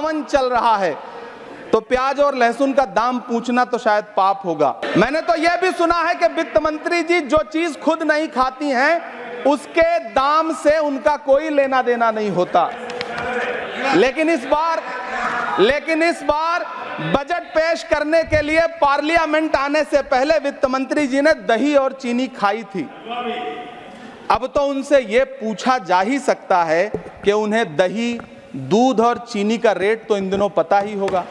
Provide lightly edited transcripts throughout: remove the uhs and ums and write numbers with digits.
सावन चल रहा है तो प्याज और लहसुन का दाम पूछना तो शायद पाप होगा। मैंने तो यह भी सुना है कि वित्त मंत्री जी जो चीज खुद नहीं खाती हैं उसके दाम से उनका कोई लेना देना नहीं होता। लेकिन इस बार बजट पेश करने के लिए पार्लियामेंट आने से पहले वित्त मंत्री जी ने दही और चीनी खाई थी। अब तो उनसे यह पूछा जा ही सकता है कि उन्हें दही, दूध और चीनी का रेट तो इन दिनों पता ही होगा।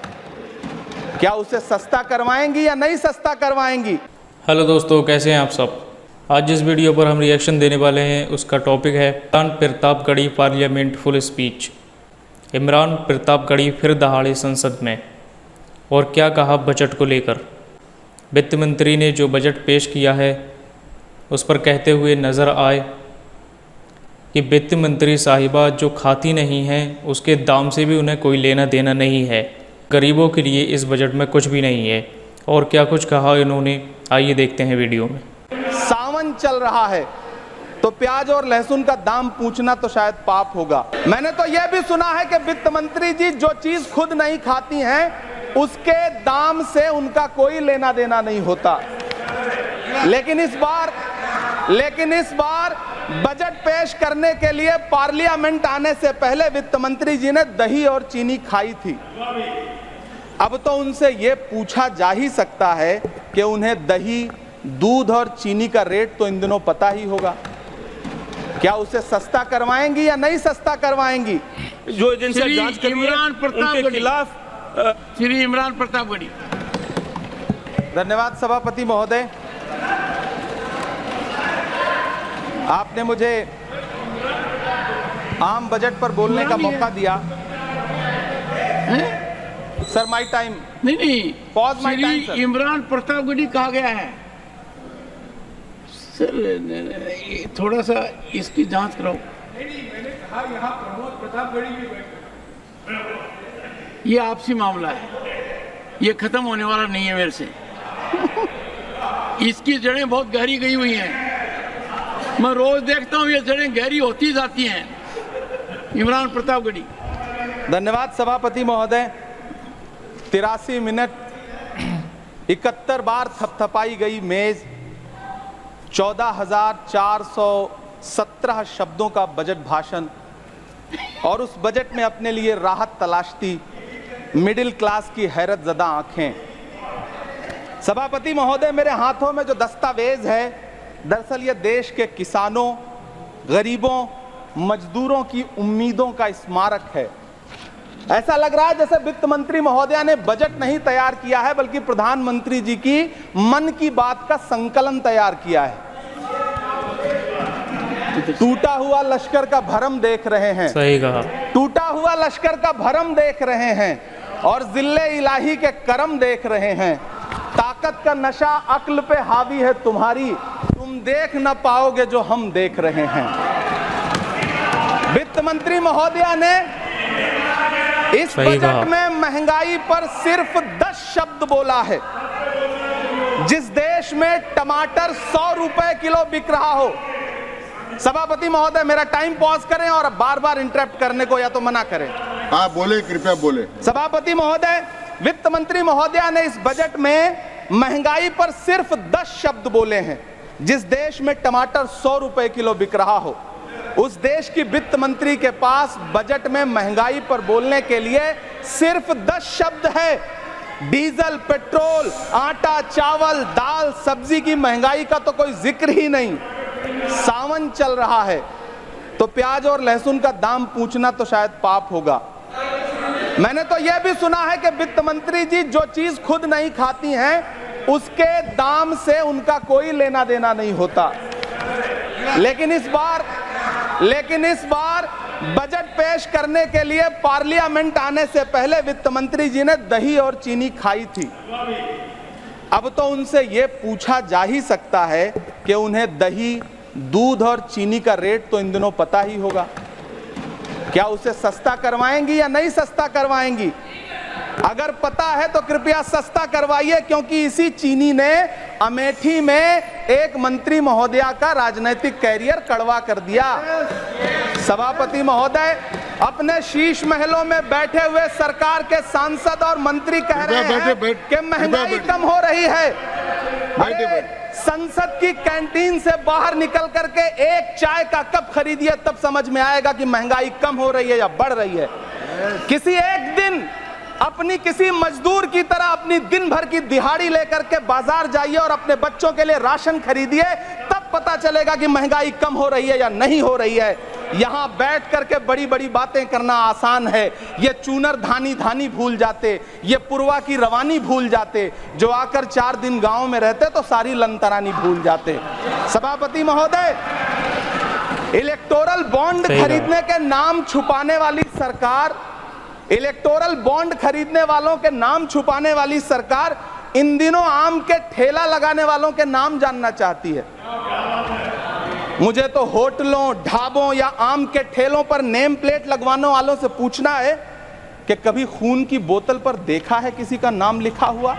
क्या उसे सस्ता करवाएंगी या नहीं सस्ता करवाएंगी? हेलो दोस्तों, कैसे हैं आप सब। आज जिस वीडियो पर हम रिएक्शन देने वाले हैं उसका टॉपिक है Imran Pratapgarhi parliament full speech. Imran Pratapgarhi फिर दहाड़े संसद में और क्या कहा बजट को लेकर। वित्त मंत्री ने जो बजट पेश किया है उस पर कहते हुए नज़र आए कि वित्त मंत्री साहिबा जो खाती नहीं हैं उसके दाम से भी उन्हें कोई लेना देना नहीं है। गरीबों के लिए इस बजट में कुछ भी नहीं है। और क्या कुछ कहा इन्होंने, आइए देखते हैं वीडियो में। सावन चल रहा है तो प्याज और लहसुन का दाम पूछना तो शायद पाप होगा। मैंने तो यह भी सुना है कि वित्त मंत्री जी जो चीज खुद नहीं खाती हैं उसके दाम से उनका कोई लेना देना नहीं होता। लेकिन इस बार बजट पेश करने के लिए पार्लियामेंट आने से पहले वित्त मंत्री जी ने दही और चीनी खाई थी। अब तो उनसे यह पूछा जा ही सकता है कि उन्हें दही, दूध और चीनी का रेट तो इन दिनों पता ही होगा। क्या उसे सस्ता करवाएंगी या नहीं सस्ता करवाएंगी? जो एजेंसी जांच कर इमरान प्रतापगढ़ी के खिलाफ श्री इमरान प्रतापगढ़ी। धन्यवाद सभापति महोदय, आपने मुझे आम बजट पर बोलने का मौका दिया। Sir my time. नहीं, pause my time sir. Imran Pratapgarhi कहा गया है सर। थोड़ा सा इसकी जांच कराओ। मैंने कहा यहाँ प्रमोद प्रतापगढ़ी भी बैठे। ये आपसी मामला है, ये खत्म होने वाला नहीं है मेरे से। इसकी जड़ें बहुत गहरी गई हुई हैं। मैं रोज देखता हूँ ये जड़ें गहरी होती जाती हैं। इमरान प्रतापगढ़ी। धन्यवाद सभापति महोदय। 83 मिनट 71 बार थपथपाई गई मेज, 14,417 शब्दों का बजट भाषण और उस बजट में अपने लिए राहत तलाशती मिडिल क्लास की हैरत ज़दा आंखें। सभापति महोदय, मेरे हाथों में जो दस्तावेज है दरअसल ये देश के किसानों, गरीबों, मजदूरों की उम्मीदों का स्मारक है। ऐसा लग रहा है जैसे वित्त मंत्री महोदया ने बजट नहीं तैयार किया है बल्कि प्रधानमंत्री जी की मन की बात का संकलन तैयार किया है। टूटा हुआ लश्कर का भरम देख रहे हैं। सही कहा। टूटा हुआ लश्कर का भरम देख रहे हैं और जिल्ले इलाही के करम देख रहे हैं। ताकत का नशा अक्ल पे हावी है तुम्हारी, तुम देख न पाओगे जो हम देख रहे हैं। वित्त मंत्री महोदया ने इस बजट में महंगाई पर सिर्फ 10 शब्द बोला है। जिस देश में टमाटर 100 रुपए किलो बिक रहा हो। सभापति महोदय, मेरा टाइम पॉज करें और बार बार इंटरप्ट करने को या तो मना करें। हाँ बोले, कृपया बोले। सभापति महोदय, वित्त मंत्री महोदया ने इस बजट में महंगाई पर सिर्फ 10 शब्द बोले हैं। जिस देश में टमाटर 100 रुपए किलो बिक रहा हो उस देश की वित्त मंत्री के पास बजट में महंगाई पर बोलने के लिए सिर्फ 10 शब्द है। डीजल, पेट्रोल, आटा, चावल, दाल, सब्जी की महंगाई का तो कोई जिक्र ही नहीं। सावन चल रहा है तो प्याज और लहसुन का दाम पूछना तो शायद पाप होगा। मैंने तो यह भी सुना है कि वित्त मंत्री जी जो चीज खुद नहीं खाती हैं उसके दाम से उनका कोई लेना देना नहीं होता। लेकिन इस बार बजट पेश करने के लिए पार्लियामेंट आने से पहले वित्त मंत्री जी ने दही और चीनी खाई थी। अब तो उनसे यह पूछा जा ही सकता है कि उन्हें दही, दूध और चीनी का रेट तो इन दिनों पता ही होगा। क्या उसे सस्ता करवाएंगी या नहीं सस्ता करवाएंगी? अगर पता है तो कृपया सस्ता करवाइए, क्योंकि इसी चीनी ने अमेठी में एक मंत्री महोदया का राजनीतिक कैरियर कड़वा कर दिया। सभापति महोदय, अपने शीश महलों में बैठे हुए सरकार के सांसद और मंत्री कह रहे हैं कि महंगाई कम हो रही है। अरे संसद की कैंटीन से बाहर निकल करके एक चाय का कप खरीदिए, तब समझ में आएगा कि महंगाई कम हो रही है या बढ़ रही है। किसी एक दिन अपनी किसी मजदूर की तरह अपनी दिन भर की दिहाड़ी लेकर के बाजार जाइए और अपने बच्चों के लिए राशन खरीदिए, तब पता चलेगा कि महंगाई कम हो रही है या नहीं हो रही है। यहां बैठ करके बड़ी बड़ी बातें करना आसान है। ये चूनर धानी धानी भूल जाते, ये पुरवा की रवानी भूल जाते, जो आकर 4 दिन गांव में रहते तो सारी लंतरानी भूल जाते। सभापति महोदय, इलेक्टोरल बॉन्ड खरीदने के नाम छुपाने वाली सरकार, इलेक्टोरल बॉन्ड खरीदने वालों के नाम छुपाने वाली सरकार इन दिनों आम के ठेला लगाने वालों के नाम जानना चाहती है। मुझे तो होटलों, ढाबों या आम के ठेलों पर नेम प्लेट लगवाने वालों से पूछना है कि कभी खून की बोतल पर देखा है किसी का नाम लिखा हुआ?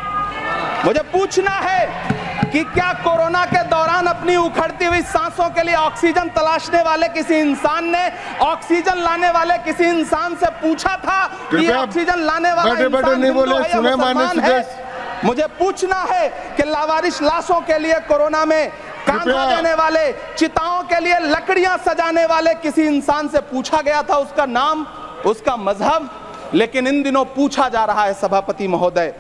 मुझे पूछना है कि क्या कोरोना के दौरान अपनी उखड़ती हुई सांसों के लिए ऑक्सीजन तलाशने वाले किसी इंसान ने ऑक्सीजन लाने वाले किसी इंसान से पूछा था कि ऑक्सीजन लाने वाला इंसान हिंदू है या मुसलमान है? मुझे पूछना है कि लावारिश लाशों के लिए कोरोना में कांधा देने वाले, चिताओं के लिए लकड़ियां सजाने वाले किसी इंसान से पूछा गया था उसका नाम, उसका मजहब? लेकिन इन दिनों पूछा जा रहा है। सभापति महोदय,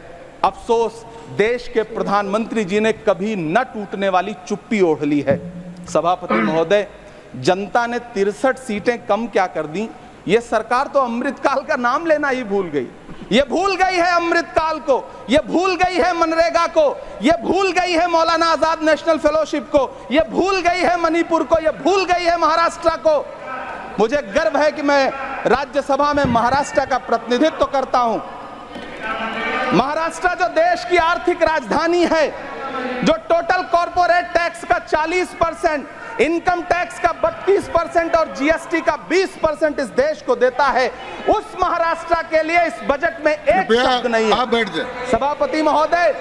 अफसोस देश के प्रधानमंत्री जी ने कभी न टूटने वाली चुप्पी ओढ़ ली है। सभापति महोदय, जनता ने 63 सीटें कम क्या कर दी, ये सरकार तो अमृतकाल का नाम लेना ही भूल गई। ये भूल गई है अमृतकाल को, ये भूल गई है मनरेगा को, ये भूल गई है मौलाना आजाद नेशनल फेलोशिप को, ये भूल गई है मणिपुर को, ये भूल गई है महाराष्ट्र को। मुझे गर्व है कि मैं राज्यसभा में महाराष्ट्र का प्रतिनिधित्व करता हूं। महाराष्ट्र जो देश की आर्थिक राजधानी है, जो टोटल कॉर्पोरेट टैक्स का 40%, इनकम टैक्स का 32% और जीएसटी का 20% इस देश को देता है, उस महाराष्ट्र के लिए इस बजट में एक शब्द नहीं है। आप बैठ जाए। सभापति महोदय,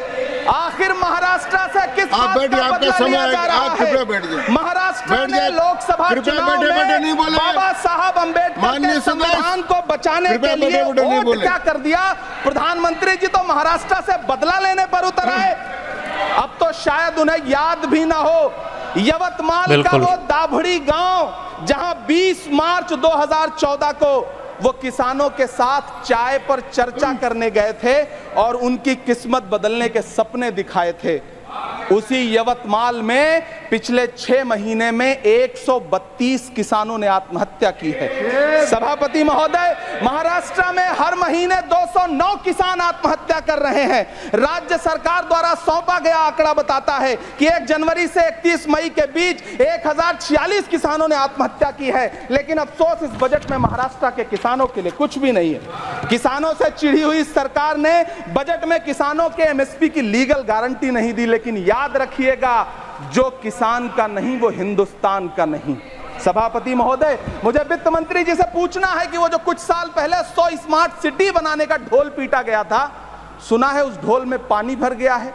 आखिर महाराष्ट्र से किस बात का बदला लिया जा रहा है? महाराष्ट्र ने लोकसभा चुनाव में बाबा साहब अम्बेडकर के संविधान को बचाने के लिए वोट क्या कर दिया? प्रधानमंत्री जी तो महाराष्ट्र से बदला लेने पर उतर आए। अब तो शायद उन्हें याद भी ना हो यवतमाल का वो दाभड़ी गांव जहां 20 मार्च 2014 को वो किसानों के साथ चाय पर चर्चा करने गए थे और उनकी किस्मत बदलने के सपने दिखाए थे। उसी यवतमाल में पिछले 6 महीने में 132 किसानों ने आत्महत्या की है। सभापति महोदय, महाराष्ट्र में हर महीने 209 किसान आत्महत्या कर रहे हैं। राज्य सरकार द्वारा सौंपा गया आंकड़ा बताता है कि 1 जनवरी से 31 मई के बीच 1046 किसानों ने आत्महत्या की है। लेकिन अफसोस, इस बजट में महाराष्ट्र के किसानों के लिए कुछ भी नहीं है। किसानों से चिढ़ी हुई सरकार ने बजट में किसानों के एमएसपी की लीगल गारंटी नहीं दी। लेकिन याद रखिएगा, जो किसान का नहीं वो हिंदुस्तान का नहीं। सभापति महोदय, मुझे वित्त मंत्री जी से पूछना है कि वो जो कुछ साल पहले 100 स्मार्ट सिटी बनाने का ढोल पीटा गया था, सुना है उस ढोल में पानी भर गया है,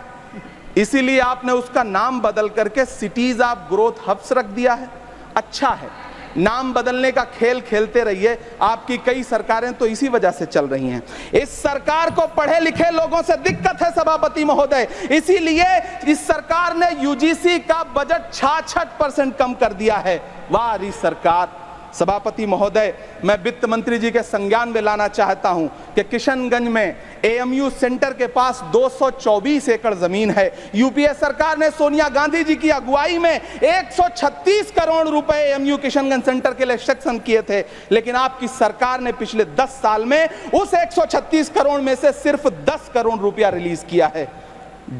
इसीलिए आपने उसका नाम बदल करके सिटीज ऑफ ग्रोथ हब्स रख दिया है। अच्छा है, नाम बदलने का खेल खेलते रहिए। आपकी कई सरकारें तो इसी वजह से चल रही हैं। इस सरकार को पढ़े लिखे लोगों से दिक्कत है सभापति महोदय, इसीलिए इस सरकार ने यूजीसी का बजट 66% कम कर दिया है। वाह री सरकार। सभापति महोदय, मैं वित्त मंत्री जी के संज्ञान में लाना चाहता हूं कि किशनगंज में एएमयू सेंटर के पास 224 एकड़ जमीन है। यूपीए सरकार ने सोनिया गांधी जी की अगुवाई में 136 करोड़ रुपए एएमयू किशनगंज सेंटर के लिए सेक्शन किए थे। लेकिन आपकी सरकार ने पिछले 10 साल में उस 136 करोड़ में से सिर्फ 10 करोड़ रुपया रिलीज किया है।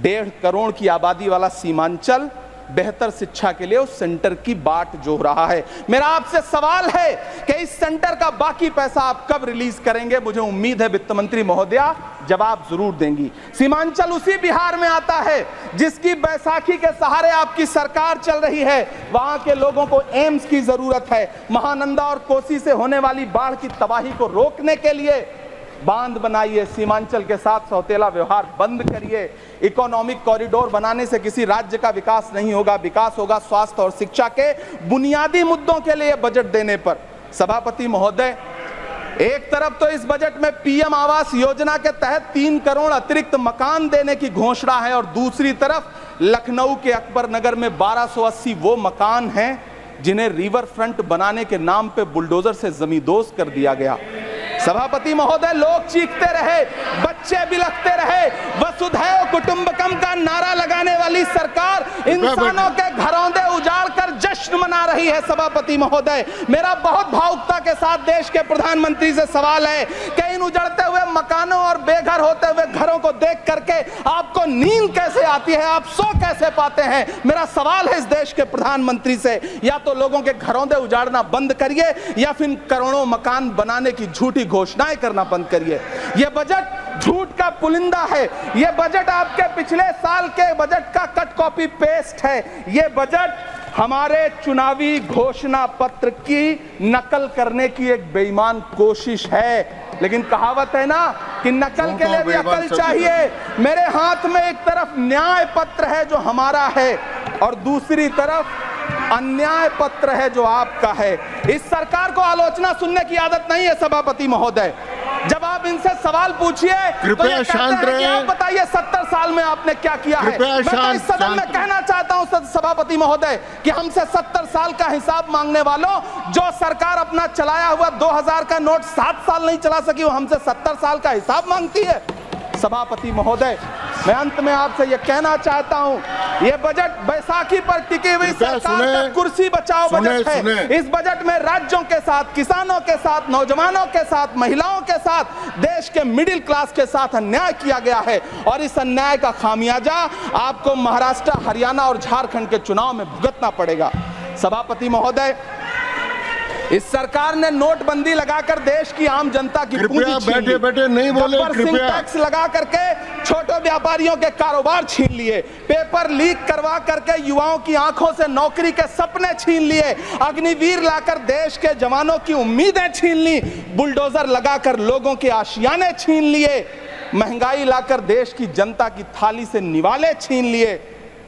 1.5 करोड़ की आबादी वाला सीमांचल बेहतर शिक्षा के लिए उस सेंटर की बाट जोह रहा है। मेरा आपसे सवाल है कि इस सेंटर का बाकी पैसा आप कब रिलीज करेंगे? मुझे उम्मीद है वित्त मंत्री महोदया जवाब जरूर देंगी। सीमांचल उसी बिहार में आता है जिसकी बैसाखी के सहारे आपकी सरकार चल रही है। वहां के लोगों को एम्स की जरूरत है। महानंदा और कोसी से होने वाली बाढ़ की तबाही को रोकने के लिए बांध बनाइए, सीमांचल के साथ सौतेला व्यवहार बंद करिए। इकोनॉमिक कॉरिडोर बनाने से किसी राज्य का विकास नहीं होगा, विकास होगा स्वास्थ्य और शिक्षा के बुनियादी मुद्दों के लिए बजट देने पर। सभापति महोदय, एक तरफ तो इस बजट में पीएम आवास योजना के तहत 3 करोड़ अतिरिक्त मकान देने की घोषणा है और दूसरी तरफ लखनऊ के अकबर नगर में 1280 वो मकान हैं जिन्हें रिवर फ्रंट बनाने के नाम पे बुलडोजर से जमींदोज कर दिया गया। सभापति महोदय, लोग चीखते रहे, बच्चे बिलखते रहे, वसुधैव कुटुंबकम का नारा लगाने वाली सरकार इंसानों के घरौंदे उजाड़ कर जश्न मना रही है। सभापति महोदय, मेरा बहुत भावुकता के साथ देश के प्रधानमंत्री से सवाल है कि इन उजड़ते हुए मकानों और बेघर होते हुए घरों को देख करके आपको नींद कैसे आती है, आप सो कैसे पाते हैं? मेरा सवाल है इस देश के प्रधानमंत्री से, या तो लोगों के घरौंदे उजाड़ना बंद करिए या फिर करोड़ों मकान बनाने की झूठी घोषणाएं करना बंद करिए। यह बजट झूठ का पुलिंदा है। यह बजट आपके पिछले साल के बजट का कट कॉपी पेस्ट है। यह बजट हमारे चुनावी घोषणा पत्र की नकल करने की एक बेईमान कोशिश है। लेकिन कहावत है ना कि नकल के लिए भी अकल चाहिए। मेरे हाथ में एक तरफ न्याय पत्र है जो हमारा है और दूसरी तरफ अन्याय पत्र है जो आपका है। इस सरकार को आलोचना सुनने की आदत नहीं है सभापति महोदय। जब आप इनसे सवाल पूछिए तो ये कहते हैं कि आप बताइए 70 साल में आपने क्या किया है। मैं तो इस सदन में कहना चाहता हूं सभापति महोदय कि हमसे 70 साल का हिसाब मांगने वालों, जो सरकार अपना चलाया हुआ 2000 का नोट 7 साल नहीं चला सकी, वो हमसे 70 साल का हिसाब मांगती है। सभापति महोदय, मैं अंत में आपसे यह कहना चाहता हूं, यह बजट बैसाखी पर टिकी हुई सरकार का कुर्सी बचाओ बजट है। इस बजट में राज्यों के साथ, किसानों के साथ, नौजवानों के साथ, महिलाओं के साथ, देश के मिडिल क्लास के साथ अन्याय किया गया है और इस अन्याय का खामियाजा आपको महाराष्ट्र, हरियाणा और झारखंड के चुनाव में भुगतना पड़ेगा। सभापति महोदय, इस सरकार ने नोटबंदी लगाकर देश की आम जनता की पूंजी छीन ली। बैठे नहीं बोले, कृपया। टैक्स लगा करके छोटे व्यापारियों के कारोबार छीन लिए, पेपर लीक करवा करके युवाओं की आंखों से नौकरी के सपने छीन लिए, अग्निवीर लाकर देश के जवानों की उम्मीदें छीन ली, बुलडोजर लगाकर लोगों के आशियाने छीन लिए, महंगाई लाकर देश की जनता की थाली से निवाले छीन लिए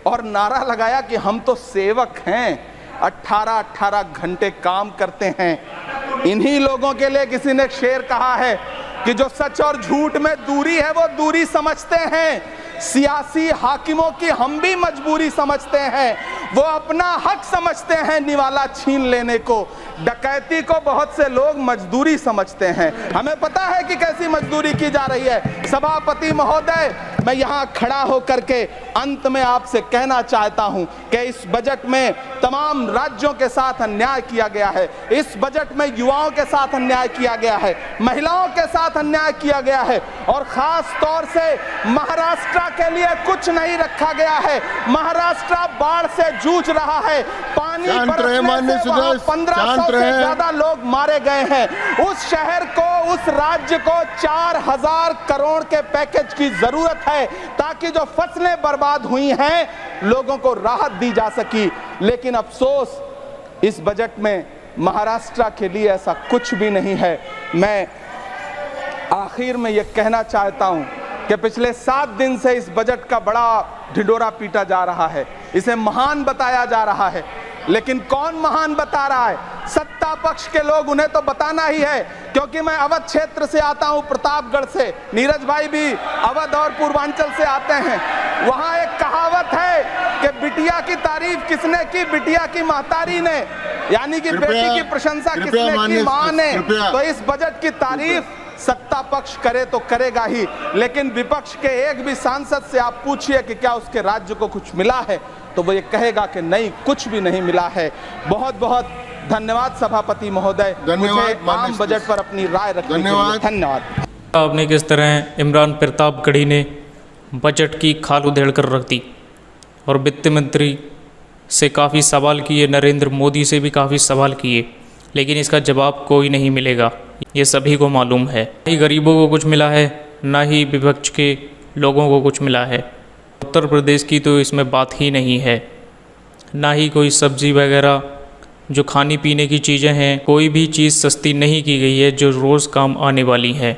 और नारा लगाया कि हम तो सेवक हैं, 18-18 घंटे काम करते हैं। इन्हीं लोगों के लिए किसी ने शेर कहा है कि जो सच और झूठ में दूरी है वो दूरी समझते हैं। सियासी हाकिमों की हम भी मजबूरी समझते हैं। वो अपना हक समझते हैं निवाला छीन लेने को। डकैती को बहुत से लोग मजदूरी समझते हैं। हमें पता है कि कैसी मजदूरी की जा रही है। सभापति महोदय, मैं यहाँ खड़ा होकर के अंत में आपसे कहना चाहता हूँ कि इस बजट में तमाम राज्यों के साथ अन्याय किया गया है। इस बजट में युवाओं के साथ अन्याय किया गया है, महिलाओं के साथ अन्याय किया गया है और खास तौर से महाराष्ट्र के लिए कुछ नहीं रखा गया है। महाराष्ट्र बाढ़ से जूझ रहा है। पानी बरसने से वहां 1500 से ज्यादा लोग मारे गए हैं। उस शहर को, उस राज्य को 4000 करोड़ के पैकेज की जरूरत है ताकि जो फसलें बर्बाद हुई हैं लोगों को राहत दी जा सकी। लेकिन अफसोस, इस बजट में महाराष्ट्र के लिए ऐसा कुछ भी नहीं है। मैं आखिर में यह कहना चाहता हूं कि पिछले 7 दिन से इस बजट का बड़ा ढिंढोरा पीटा जा रहा है। इसे महान बताया जा रहा है, लेकिन कौन महान बता रहा है? सत्ता पक्ष के लोग, उन्हें तो बताना ही है। क्योंकि मैं अवध क्षेत्र से आता हूं, प्रतापगढ़ से, नीरज भाई भी अवध और पूर्वांचल से आते हैं। वहां एक कहावत है कि बिटिया की तारीफ किसने की? बिटिया की महतारी ने, यानी कि बेटी की प्रशंसा किसने की? मां ने। तो इस बजट की तारीफ सत्ता पक्ष करे तो करेगा ही, लेकिन विपक्ष के एक भी सांसद से आप पूछिए कि क्या उसके राज्य को कुछ मिला है, तो वो ये कहेगा कि नहीं, कुछ भी नहीं मिला है। बहुत बहुत धन्यवाद सभापति महोदय, मुझे आम बजट पर अपनी राय रखने के लिए धन्यवाद। आपने किस तरह इमरान प्रतापगढ़ी ने बजट की खाल उधेड़ कर रख दी और वित्त मंत्री से काफ़ी सवाल किए, नरेंद्र मोदी से भी काफ़ी सवाल किए, लेकिन इसका जवाब कोई नहीं मिलेगा, ये सभी को मालूम है। ना ही गरीबों को कुछ मिला है, ना ही विपक्ष के लोगों को कुछ मिला है। उत्तर प्रदेश की तो इसमें बात ही नहीं है। ना ही कोई सब्जी वगैरह जो खाने पीने की चीज़ें हैं, कोई भी चीज़ सस्ती नहीं की गई है जो रोज़ काम आने वाली है।